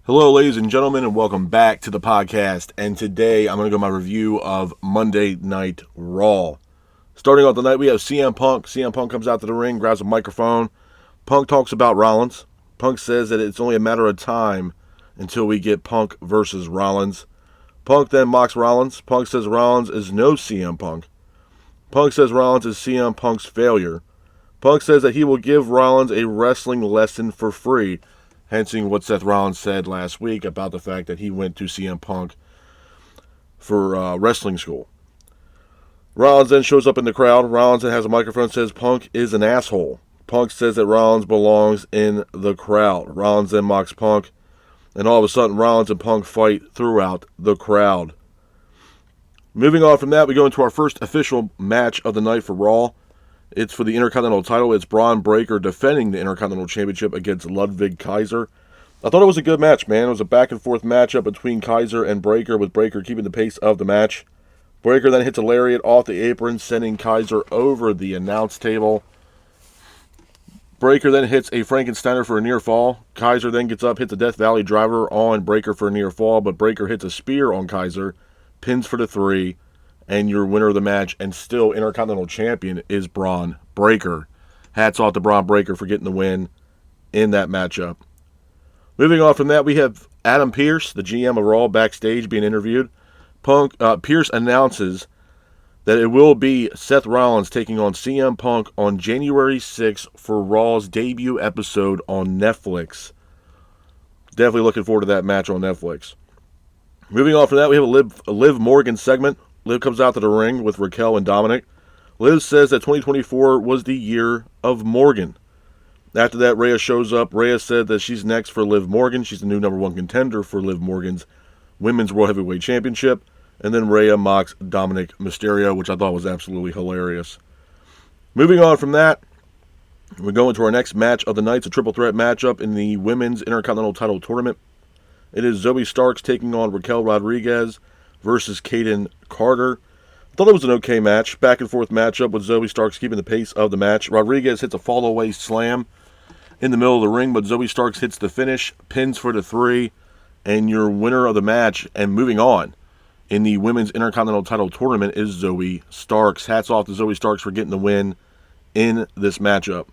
Hello, ladies and gentlemen, and welcome back to the podcast. And today I'm going to go my review of Monday Night Raw. Starting off the night, we have CM Punk. CM Punk comes out to the ring, grabs a microphone. Punk talks about Rollins. Punk says that it's only a matter of time until we get Punk versus Rollins. Punk then mocks Rollins. Punk says Rollins is no CM Punk. Punk says Rollins is CM Punk's failure. Punk says that he will give Rollins a wrestling lesson for free, hensing what Seth Rollins said last week about the fact that he went to CM Punk for wrestling school. Rollins then shows up in the crowd. Rollins then has a microphone, says Punk is an asshole. Punk says that Rollins belongs in the crowd. Rollins then mocks Punk, and all of a sudden Rollins and Punk fight throughout the crowd. Moving on from that, we go into our first official match of the night for Raw. It's for the Intercontinental title. It's Bron Breakker defending the Intercontinental Championship against Ludwig Kaiser. I thought it was a good match, man. It was a back-and-forth matchup between Kaiser and Breakker, with Breakker keeping the pace of the match. Breakker then hits a lariat off the apron, sending Kaiser over the announce table. Breakker then hits a Frankensteiner for a near fall. Kaiser then gets up, hits a Death Valley driver on Breakker for a near fall, but Breakker hits a spear on Kaiser, pins for the 3, and your winner of the match and still Intercontinental Champion is Bron Breakker. Hats off to Bron Breakker for getting the win in that matchup. Moving on from that, we have Adam Pearce, the GM of Raw, backstage being interviewed. Pearce announces that it will be Seth Rollins taking on CM Punk on January 6th for Raw's debut episode on Netflix. Definitely looking forward to that match on Netflix. Moving on from that, we have a Liv Morgan segment. Liv comes out to the ring with Raquel and Dominic. Liv says that 2024 was the year of Morgan. After that, Rhea shows up. Rhea said that she's next for Liv Morgan. She's the new number 1 contender for Liv Morgan's Women's World Heavyweight Championship. And then Rhea mocks Dominic Mysterio, which I thought was absolutely hilarious. Moving on from that, we go into our next match of the night. It's a triple threat matchup in the Women's Intercontinental Title Tournament. It is Zoe Starks taking on Raquel Rodriguez versus Kaden Carter. I thought it was an okay match. Back and forth matchup with Zoe Starks keeping the pace of the match. Rodriguez hits a fall away slam in the middle of the ring, but Zoe Starks hits the finish, pins for the 3, and your winner of the match and moving on in the Women's Intercontinental Title Tournament is Zoe Starks. Hats off to Zoe Starks for getting the win in this matchup.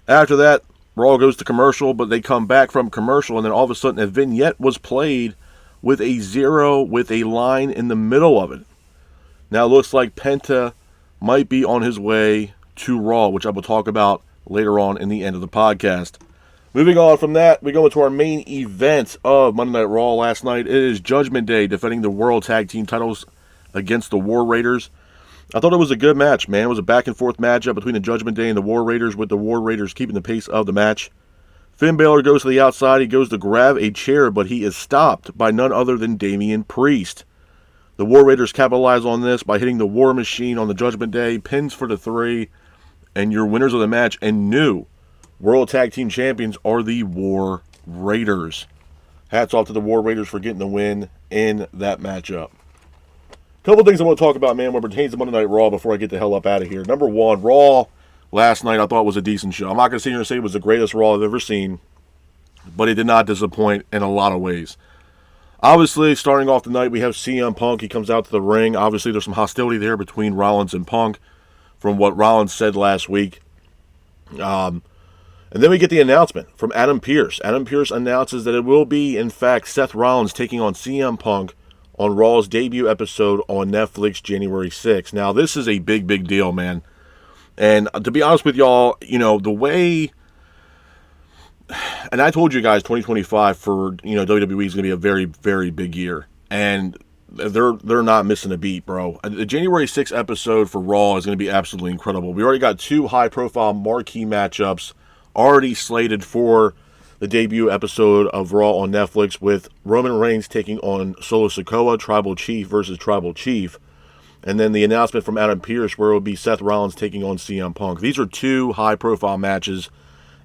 After that, Raw goes to commercial, but they come back from commercial, and then all of a sudden a vignette was played with a 0 with a line in the middle of it. Now it looks like Penta might be on his way to Raw, which I will talk about later on in the end of the podcast. Moving on from that, we go into our main event of Monday Night Raw last night. It is Judgment Day defending the World Tag Team titles against the War Raiders. I thought it was a good match, man. It was a back-and-forth matchup between the Judgment Day and the War Raiders, with the War Raiders keeping the pace of the match. Finn Balor goes to the outside. He goes to grab a chair, but he is stopped by none other than Damian Priest. The War Raiders capitalize on this by hitting the War Machine on the Judgment Day, pins for the 3, and your winners of the match and new World Tag Team Champions are the War Raiders. Hats off to the War Raiders for getting the win in that matchup. Couple things I want to talk about, man, when it pertains to Monday Night Raw before I get the hell up out of here. Number 1, Raw last night I thought was a decent show. I'm not going to sit here and say it was the greatest Raw I've ever seen, but it did not disappoint in a lot of ways. Obviously, starting off the night, we have CM Punk. He comes out to the ring. Obviously, there's some hostility there between Rollins and Punk from what Rollins said last week. And then we get the announcement from Adam Pearce. Adam Pearce announces that it will be, in fact, Seth Rollins taking on CM Punk on Raw's debut episode on Netflix January 6th. Now, this is a big, big deal, man. And to be honest with y'all, you know, the way, and I told you guys 2025 for, WWE is going to be a very, very big year. And they're not missing a beat, bro. The January 6th episode for Raw is going to be absolutely incredible. We already got 2 high-profile marquee matchups already slated for the debut episode of Raw on Netflix, with Roman Reigns taking on Solo Sikoa, Tribal Chief versus Tribal Chief. And then the announcement from Adam Pearce where it will be Seth Rollins taking on CM Punk. These are 2 high-profile matches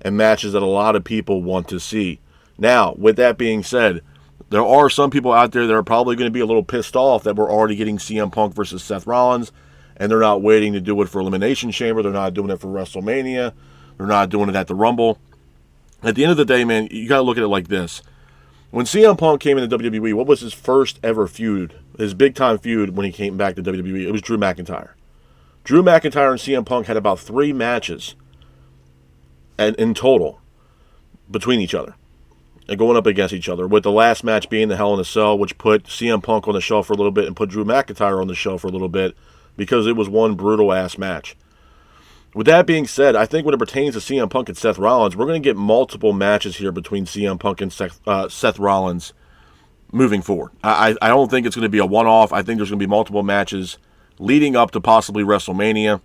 and matches that a lot of people want to see. Now, with that being said, there are some people out there that are probably going to be a little pissed off that we're already getting CM Punk versus Seth Rollins, and they're not waiting to do it for Elimination Chamber. They're not doing it for WrestleMania. They're not doing it at the Rumble. At the end of the day, man, you got to look at it like this. When CM Punk came into WWE, what was his first ever feud? His big time feud when he came back to WWE? It was Drew McIntyre. Drew McIntyre and CM Punk had about 3 matches in total between each other and going up against each other, with the last match being the Hell in a Cell, which put CM Punk on the shelf for a little bit and put Drew McIntyre on the shelf for a little bit because it was one brutal-ass match. With that being said, I think when it pertains to CM Punk and Seth Rollins, we're going to get multiple matches here between CM Punk and Seth Rollins moving forward. I don't think it's going to be a one-off. I think there's going to be multiple matches leading up to possibly WrestleMania,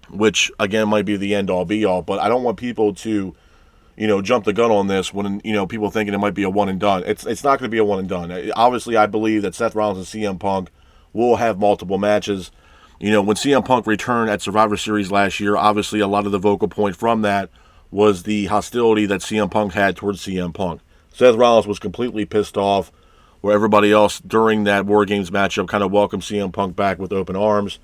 which, again, might be the end-all, be-all. But I don't want people to, jump the gun on this when, people thinking it might be a one-and-done. It's not going to be a one-and-done. Obviously, I believe that Seth Rollins and CM Punk will have multiple matches. When CM Punk returned at Survivor Series last year, obviously a lot of the vocal point from that was the hostility that CM Punk had towards CM Punk. Seth Rollins was completely pissed off, where everybody else during that War Games matchup kind of welcomed CM Punk back with open arms,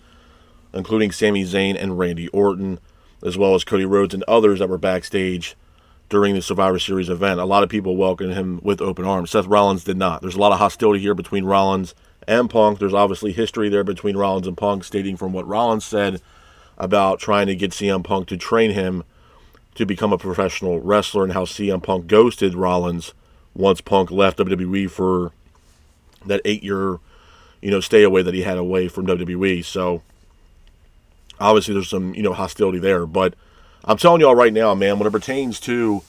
including Sami Zayn and Randy Orton, as well as Cody Rhodes and others that were backstage during the Survivor Series event. A lot of people welcomed him with open arms. Seth Rollins did not. There's a lot of hostility here between Rollins and Punk. There's obviously history there between Rollins and Punk, stating from what Rollins said about trying to get CM Punk to train him to become a professional wrestler, and how CM Punk ghosted Rollins once Punk left WWE for that 8-year, stay away that he had away from WWE. So obviously there's some, hostility there. But I'm telling y'all right now, man, when it pertains to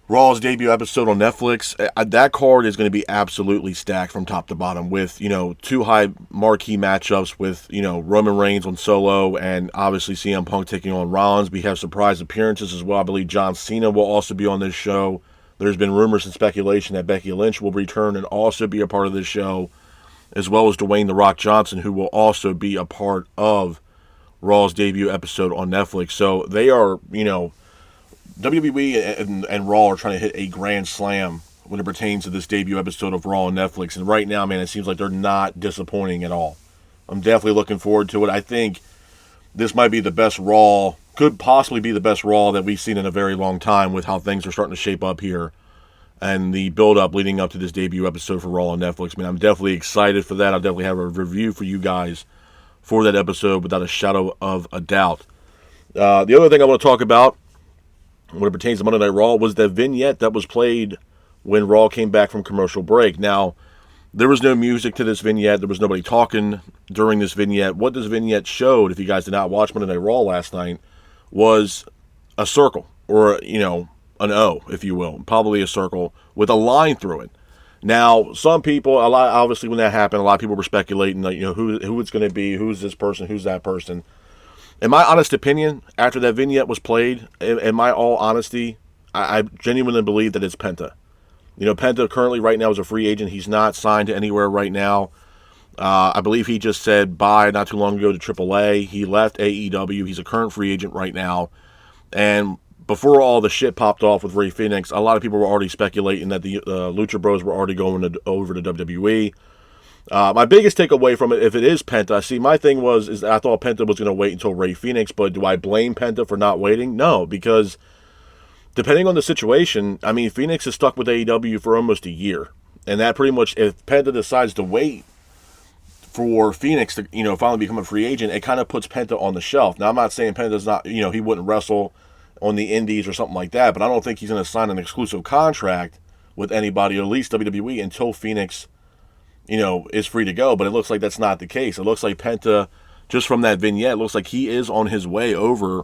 Raw's debut episode on Netflix, that card is going to be absolutely stacked from top to bottom with, 2 high marquee matchups with, Roman Reigns on Solo and obviously CM Punk taking on Rollins. We have surprise appearances as well. I believe John Cena will also be on this show. There's been rumors and speculation that Becky Lynch will return and also be a part of this show, as well as Dwayne "The Rock" Johnson, who will also be a part of Raw's debut episode on Netflix. So they are, WWE and Raw are trying to hit a grand slam when it pertains to this debut episode of Raw on Netflix. And right now, man, it seems like they're not disappointing at all. I'm definitely looking forward to it. I think this might be the best Raw, could possibly be the best Raw that we've seen in a very long time, with how things are starting to shape up here and the build-up leading up to this debut episode for Raw on Netflix. Man, I'm definitely excited for that. I'll definitely have a review for you guys for that episode without a shadow of a doubt. The other thing I want to talk about when it pertains to Monday Night Raw was the vignette that was played when Raw came back from commercial break. Now, there was no music to this vignette. There was nobody talking during this vignette. What this vignette showed, if you guys did not watch Monday Night Raw last night, was a circle, or, an O, if you will. Probably a circle with a line through it. Now, some people, obviously when that happened, a lot of people were speculating, who it's going to be, who's this person, who's that person. In my honest opinion, after that vignette was played, in my all honesty, I genuinely believe that it's Penta. Penta currently right now is a free agent. He's not signed to anywhere right now. I believe he just said bye not too long ago to AAA. He left AEW. He's a current free agent right now. And before all the shit popped off with Rey Fenix, a lot of people were already speculating that the Lucha Bros were already going over to WWE. My biggest takeaway from it, if it is Penta, see, my thing is I thought Penta was going to wait until Rey Fenix, but do I blame Penta for not waiting? No, because depending on the situation, I mean, Phoenix is stuck with AEW for almost a year. And that pretty much, if Penta decides to wait for Phoenix to, finally become a free agent, it kind of puts Penta on the shelf. Now, I'm not saying Penta's not, he wouldn't wrestle on the indies or something like that, but I don't think he's going to sign an exclusive contract with anybody, or at least WWE, until Phoenix, is free to go. But it looks like that's not the case. It looks like Penta, just from that vignette, looks like he is on his way over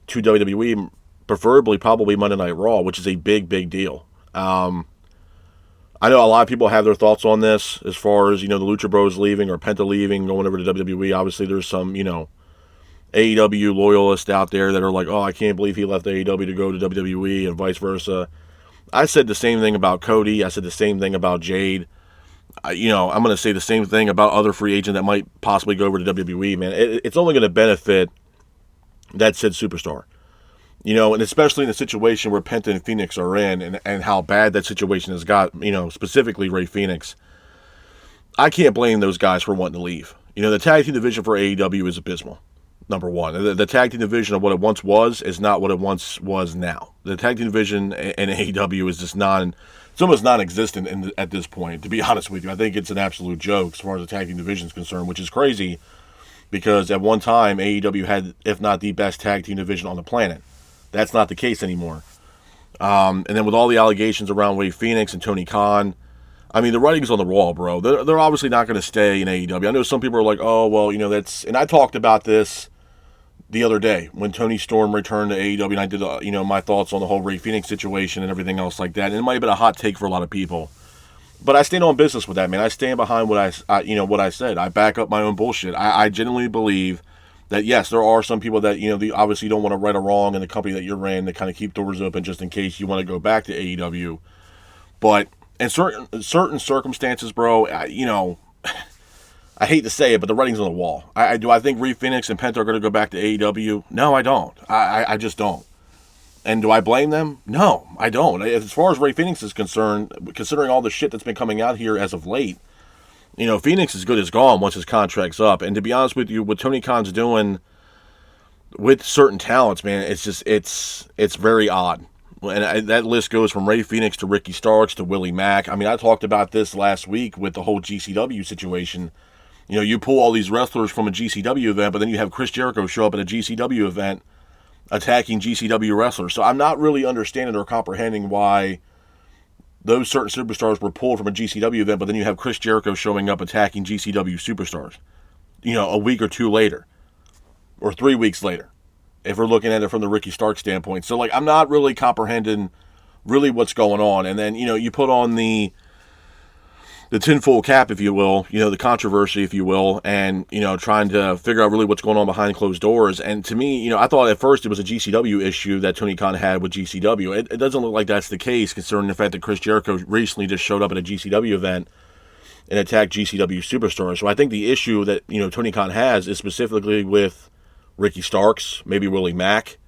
to WWE, preferably probably Monday Night Raw, which is a big, big deal. I know a lot of people have their thoughts on this as far as, the Lucha Bros leaving or Penta leaving, going over to WWE. Obviously, there's some, AEW loyalists out there that are like, oh, I can't believe he left AEW to go to WWE and vice versa. I said the same thing about Cody. I said the same thing about Jade. I'm going to say the same thing about other free agents that might possibly go over to WWE, man. It's only going to benefit that said superstar. And especially in the situation where Penta and Phoenix are in, and how bad that situation has got, specifically Rey Fenix. I can't blame those guys for wanting to leave. The tag team division for AEW is abysmal. number one. The tag team division of what it once was is not what it once was now. The tag team division in AEW is just it's almost non-existent at this point, to be honest with you. I think it's an absolute joke as far as the tag team division is concerned, which is crazy because at one time AEW had, if not the best tag team division on the planet. That's not the case anymore. And then with all the allegations around Rey Fenix and Tony Khan, I mean, the writing's on the wall, bro. They're obviously not going to stay in AEW. I know some people are like, oh, well, that's... And I talked about this the other day when Tony Storm returned to AEW, and I did, my thoughts on the whole Rey Fenix situation and everything else like that. And it might have been a hot take for a lot of people. But I stand on business with that, man. I stand behind what I said. I back up my own bullshit. I genuinely believe that, yes, there are some people that, they obviously don't want to right or wrong in the company that you're in to kind of keep doors open just in case you want to go back to AEW. But in certain circumstances, bro, I hate to say it, but the writing's on the wall. Do I think Rey Fenix and Penta are going to go back to AEW? No, I don't. I just don't. And do I blame them? No, I don't. As far as Rey Fenix is concerned, considering all the shit that's been coming out here as of late, Phoenix is good as gone once his contract's up. And to be honest with you, what Tony Khan's doing with certain talents, man, it's very odd. And that list goes from Rey Fenix to Ricky Starks to Willie Mack. I mean, I talked about this last week with the whole GCW situation. You pull all these wrestlers from a GCW event, but then you have Chris Jericho show up at a GCW event attacking GCW wrestlers. So I'm not really understanding or comprehending why those certain superstars were pulled from a GCW event, but then you have Chris Jericho showing up attacking GCW superstars, a week or two later, or 3 weeks later, if we're looking at it from the Ricky Stark standpoint. So, I'm not really comprehending really what's going on. And then, you put on the tinfoil cap, if you will, the controversy, if you will, and, trying to figure out really what's going on behind closed doors. And to me, I thought at first it was a GCW issue that Tony Khan had with GCW. It doesn't look like that's the case, considering the fact that Chris Jericho recently just showed up at a GCW event and attacked GCW superstars. So I think the issue that, Tony Khan has is specifically with Ricky Starks, maybe Willie Mack,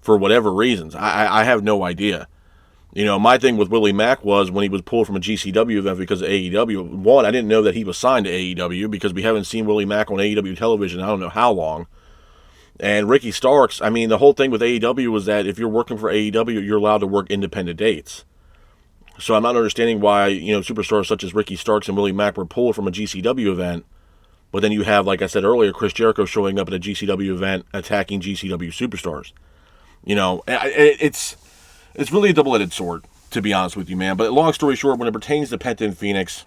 for whatever reasons. I have no idea. My thing with Willie Mack was when he was pulled from a GCW event because of AEW. One, I didn't know that he was signed to AEW because we haven't seen Willie Mack on AEW television I don't know how long. And Ricky Starks, I mean, the whole thing with AEW was that if you're working for AEW, you're allowed to work independent dates. So I'm not understanding why, superstars such as Ricky Starks and Willie Mack were pulled from a GCW event, but then you have, like I said earlier, Chris Jericho showing up at a GCW event attacking GCW superstars. It's really a double-edged sword, to be honest with you, man. But long story short, when it pertains to Penta and Phoenix,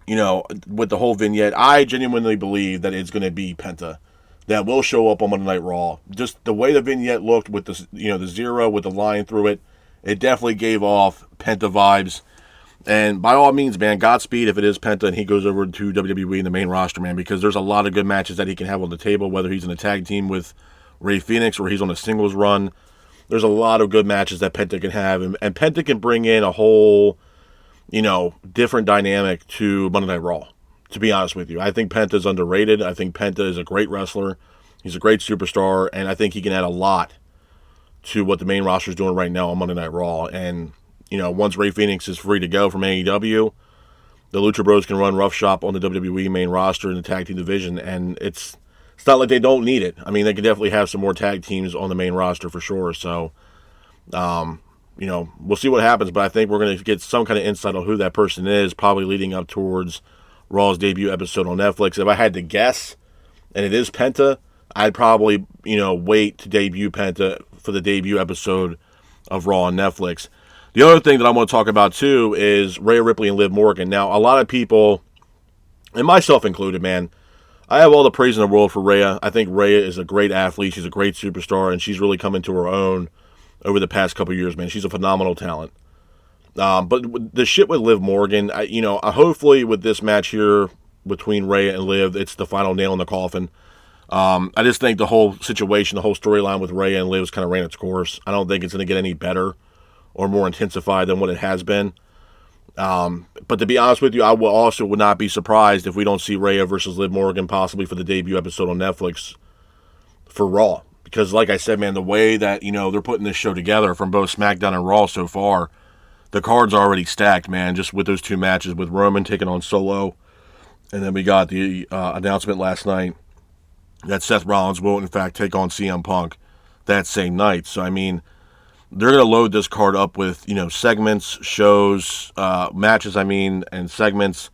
with the whole vignette, I genuinely believe that it's going to be Penta that will show up on Monday Night Raw. Just the way the vignette looked with the, the zero with the line through it, it definitely gave off Penta vibes. And by all means, man, Godspeed if it is Penta and he goes over to WWE in the main roster, man, because there's a lot of good matches that he can have on the table, whether he's in a tag team with Rey Fenix or he's on a singles run. There's a lot of good matches that Penta can have, and Penta can bring in a whole, different dynamic to Monday Night Raw, to be honest with you. I think Penta's underrated. I think Penta is a great wrestler. He's a great superstar, and I think he can add a lot to what the main roster is doing right now on Monday Night Raw. And, once Rey Fenix is free to go from AEW, the Lucha Bros can run roughshod on the WWE main roster in the tag team division, and it's not like they don't need it. I mean, they could definitely have some more tag teams on the main roster for sure. So, we'll see what happens. But I think we're going to get some kind of insight on who that person is, probably leading up towards Raw's debut episode on Netflix. If I had to guess, and it is Penta, I'd probably, wait to debut Penta for the debut episode of Raw on Netflix. The other thing that I want to talk about, too, is Rhea Ripley and Liv Morgan. Now, a lot of people, and myself included, man, I have all the praise in the world for Rhea. I think Rhea is a great athlete. She's a great superstar, and she's really come into her own over the past couple of years, man. She's a phenomenal talent. But the shit with Liv Morgan, hopefully with this match here between Rhea and Liv, it's the final nail in the coffin. I just think the whole situation, the whole storyline with Rhea and Liv kind of ran its course. I don't think it's going to get any better or more intensified than what it has been. But to be honest with you, I would not be surprised if we don't see Rhea versus Liv Morgan possibly for the debut episode on Netflix for Raw. Because like I said, man, the way that, they're putting this show together from both SmackDown and Raw so far, the card's already stacked, man, just with those two matches with Roman taking on Solo. And then we got the announcement last night that Seth Rollins will, in fact, take on CM Punk that same night. So, I mean, they're going to load this card up with, segments, shows, matches, and segments,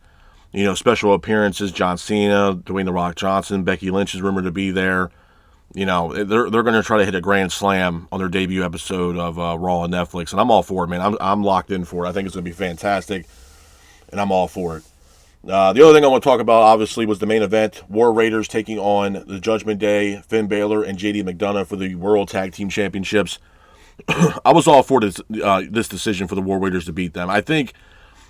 special appearances. John Cena, Dwayne The Rock Johnson, Becky Lynch is rumored to be there. They're going to try to hit a grand slam on their debut episode of Raw on Netflix, and I'm all for it, man. I'm locked in for it. I think it's going to be fantastic, and I'm all for it. The other thing I want to talk about, obviously, was the main event. War Raiders taking on the Judgment Day, Finn Balor and JD McDonough for the World Tag Team Championships. I was all for this decision for the War Raiders to beat them. I think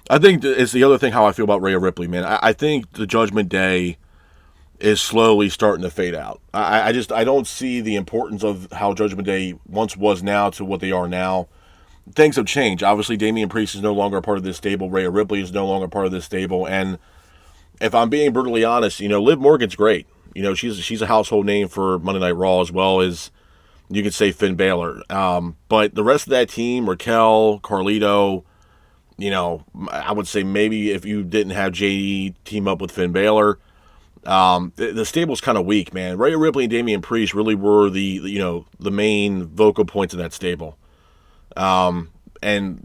it's the other thing how I feel about Rhea Ripley, man. I think the Judgment Day is slowly starting to fade out. I don't see the importance of how Judgment Day once was now to what they are now. Things have changed. Obviously, Damian Priest is no longer a part of this stable. Rhea Ripley is no longer part of this stable. And if I'm being brutally honest, Liv Morgan's great. She's a household name for Monday Night Raw, as well as you could say Finn Balor. But the rest of that team, Raquel, Carlito, I would say maybe if you didn't have JD team up with Finn Balor, the stable's kind of weak, man. Rhea Ripley and Damian Priest really were the main vocal points of that stable. And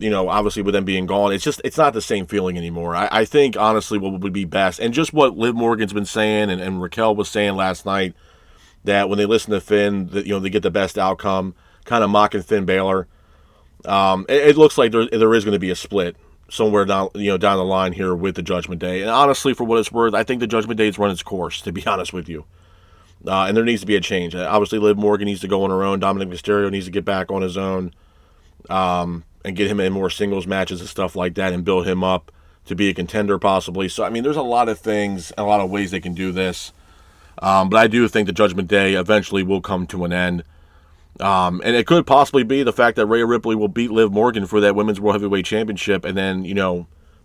obviously with them being gone, it's not the same feeling anymore. I think honestly what would be best, and just what Liv Morgan's been saying and Raquel was saying last night, that when they listen to Finn, that they get the best outcome, kind of mocking Finn Balor. It looks like there is going to be a split somewhere down the line here with the Judgment Day. And honestly, for what it's worth, I think the Judgment Day's run its course, to be honest with you. And there needs to be a change. Obviously, Liv Morgan needs to go on her own. Dominic Mysterio needs to get back on his own, and get him in more singles matches and stuff like that, and build him up to be a contender possibly. So, there's a lot of things and a lot of ways they can do this. But I do think the Judgment Day eventually will come to an end. And it could possibly be the fact that Rhea Ripley will beat Liv Morgan for that Women's World Heavyweight Championship, and then,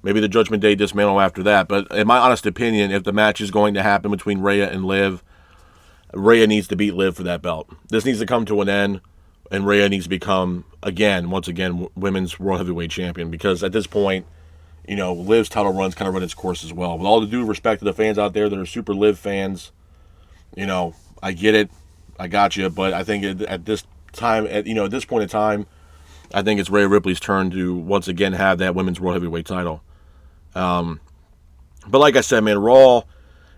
maybe the Judgment Day dismantle after that. But in my honest opinion, if the match is going to happen between Rhea and Liv, Rhea needs to beat Liv for that belt. This needs to come to an end, and Rhea needs to become, once again, Women's World Heavyweight Champion, because at this point, Liv's title run's kind of run its course as well. With all the due respect to the fans out there that are super Liv fans, I get it. I got you, but I think at this time, at this point in time, I think it's Rhea Ripley's turn to once again have that Women's World Heavyweight title. But like I said, man, Raw,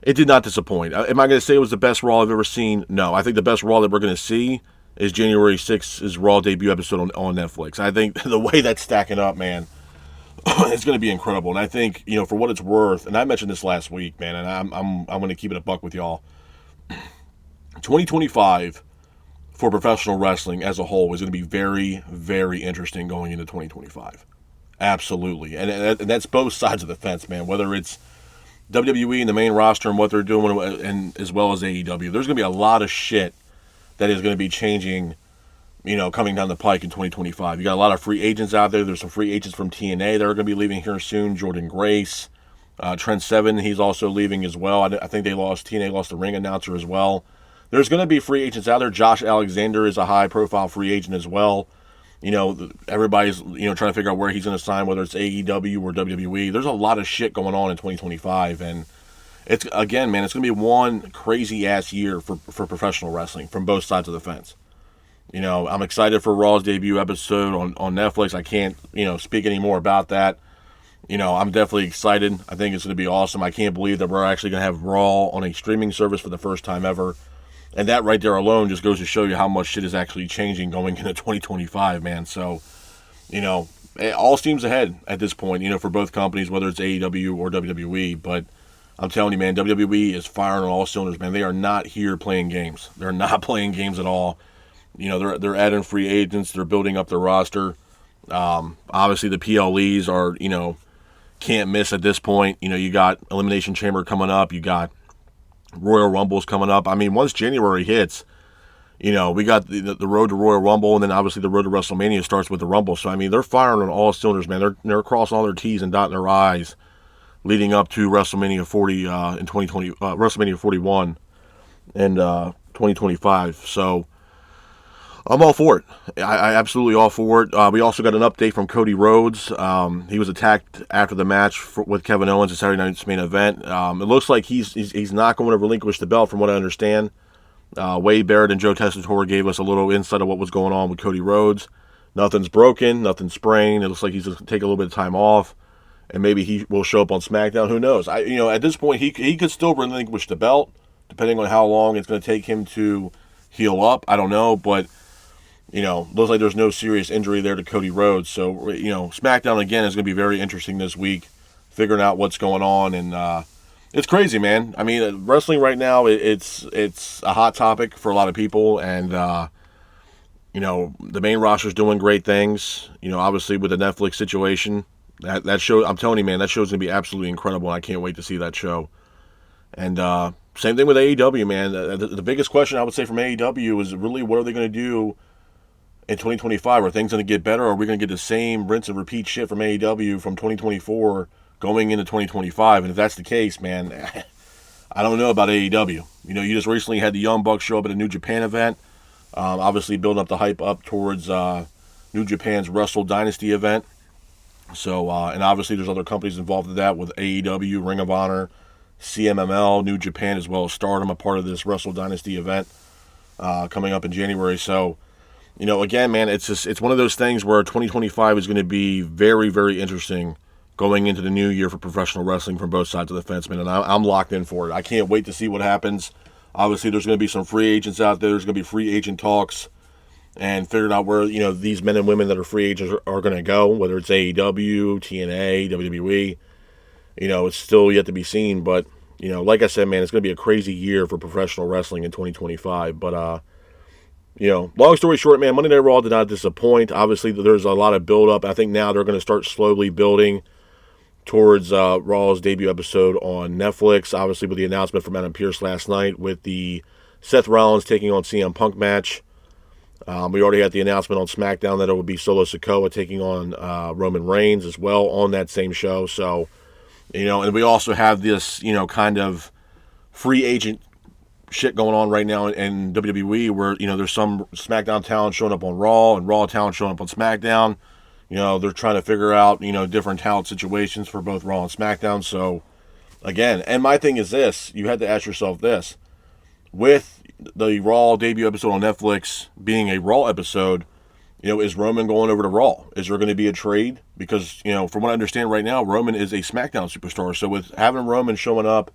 it did not disappoint. Am I going to say it was the best Raw I've ever seen? No. I think the best Raw that we're going to see is January 6th's Raw debut episode on Netflix. I think the way that's stacking up, man, it's going to be incredible. And I think, for what it's worth, and I mentioned this last week, man, and I'm going to keep it a buck with y'all. 2025 for professional wrestling as a whole is going to be very, very interesting going into 2025. Absolutely. And that's both sides of the fence, man, whether it's WWE and the main roster and what they're doing, and as well as AEW. There's going to be a lot of shit that is going to be changing, coming down the pike in 2025. You got a lot of free agents out there. There's some free agents from TNA that are going to be leaving here soon. Jordan Grace, Trent Seven, he's also leaving as well. I think TNA lost the ring announcer as well. There's going to be free agents out there. Josh Alexander is a high-profile free agent as well. Everybody's, trying to figure out where he's going to sign, whether it's AEW or WWE. There's a lot of shit going on in 2025, and it's going to be one crazy-ass year for professional wrestling from both sides of the fence. I'm excited for Raw's debut episode on Netflix. I can't, speak any more about that. I'm definitely excited. I think it's going to be awesome. I can't believe that we're actually going to have Raw on a streaming service for the first time ever. And that right there alone just goes to show you how much shit is actually changing going into 2025, man. So, all steams ahead at this point, for both companies, whether it's AEW or WWE. But I'm telling you, man, WWE is firing on all cylinders, man. They are not here playing games. They're not playing games at all. They're adding free agents. They're building up their roster. Obviously, the PLEs are, can't miss at this point. You got Elimination Chamber coming up. You got Royal Rumble's coming up. Once January hits, we got the road to Royal Rumble, and then obviously the road to WrestleMania starts with the Rumble. So, they're firing on all cylinders, man. They're crossing all their T's and dotting their I's leading up to WrestleMania 40 in 2020, WrestleMania 41 in 2025. So, I'm all for it. I absolutely all for it. We also got an update from Cody Rhodes. He was attacked after the match with Kevin Owens at Saturday Night's Main Event. It looks like he's not going to relinquish the belt, from what I understand. Wade Barrett and Joe Tessitore gave us a little insight of what was going on with Cody Rhodes. Nothing's broken, nothing's sprained. It looks like he's just going to take a little bit of time off, and maybe he will show up on SmackDown. Who knows? At this point, he could still relinquish the belt, depending on how long it's going to take him to heal up. I don't know, but looks like there's no serious injury there to Cody Rhodes. So SmackDown again is going to be very interesting this week, figuring out what's going on, and it's crazy, man. I mean, wrestling right now, it's a hot topic for a lot of people, and the main roster's doing great things. Obviously with the Netflix situation, that show, I'm telling you, man, that show's gonna be absolutely incredible, and I can't wait to see that show. And same thing with AEW, man. The biggest question I would say from AEW is really, what are they going to do in 2025? Are things going to get better, or are we going to get the same rinse and repeat shit from AEW from 2024 going into 2025? And if that's the case, man, I don't know about AEW. You just recently had the Young Bucks show up at a New Japan event, obviously building up the hype up towards New Japan's Wrestle Dynasty event. So, and obviously there's other companies involved in that with AEW, Ring of Honor, CMML, New Japan, as well as Stardom, a part of this Wrestle Dynasty event coming up in January. So, again, man, it's one of those things where 2025 is going to be very, very interesting going into the new year for professional wrestling from both sides of the fence, man, and I'm locked in for it. I can't wait to see what happens. Obviously, there's going to be some free agents out there. There's going to be free agent talks and figuring out where, these men and women that are free agents are going to go, whether it's AEW, TNA, WWE. It's still yet to be seen, but, like I said, man, it's going to be a crazy year for professional wrestling in 2025. But, long story short, man, Monday Night Raw did not disappoint. Obviously, there's a lot of build-up. I think now they're going to start slowly building towards Raw's debut episode on Netflix, obviously with the announcement from Adam Pearce last night with the Seth Rollins taking on CM Punk match. We already had the announcement on SmackDown that it would be Solo Sikoa taking on Roman Reigns as well on that same show. So, and we also have this, kind of free agent shit going on right now in WWE where, there's some SmackDown talent showing up on Raw and Raw talent showing up on SmackDown. They're trying to figure out, different talent situations for both Raw and SmackDown. So, again, and my thing is this, you had to ask yourself this. With the Raw debut episode on Netflix being a Raw episode, is Roman going over to Raw? Is there going to be a trade? Because, from what I understand right now, Roman is a SmackDown superstar. So with having Roman showing up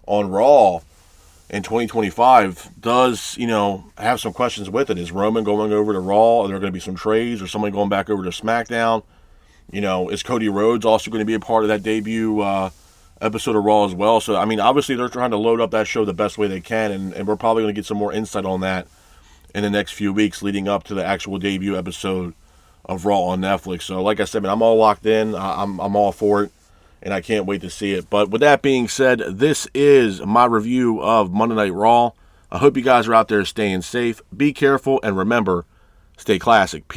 on Raw in 2025 does, have some questions with it. Is Roman going over to Raw? Are there going to be some trades or somebody going back over to SmackDown? Is Cody Rhodes also going to be a part of that debut episode of Raw as well? So, I mean, obviously they're trying to load up that show the best way they can, and we're probably going to get some more insight on that in the next few weeks leading up to the actual debut episode of Raw on Netflix. So, like I said, man, I'm all locked in. I'm all for it, and I can't wait to see it. But with that being said, this is my review of Monday Night Raw. I hope you guys are out there staying safe. Be careful, and remember, stay classic. Peace.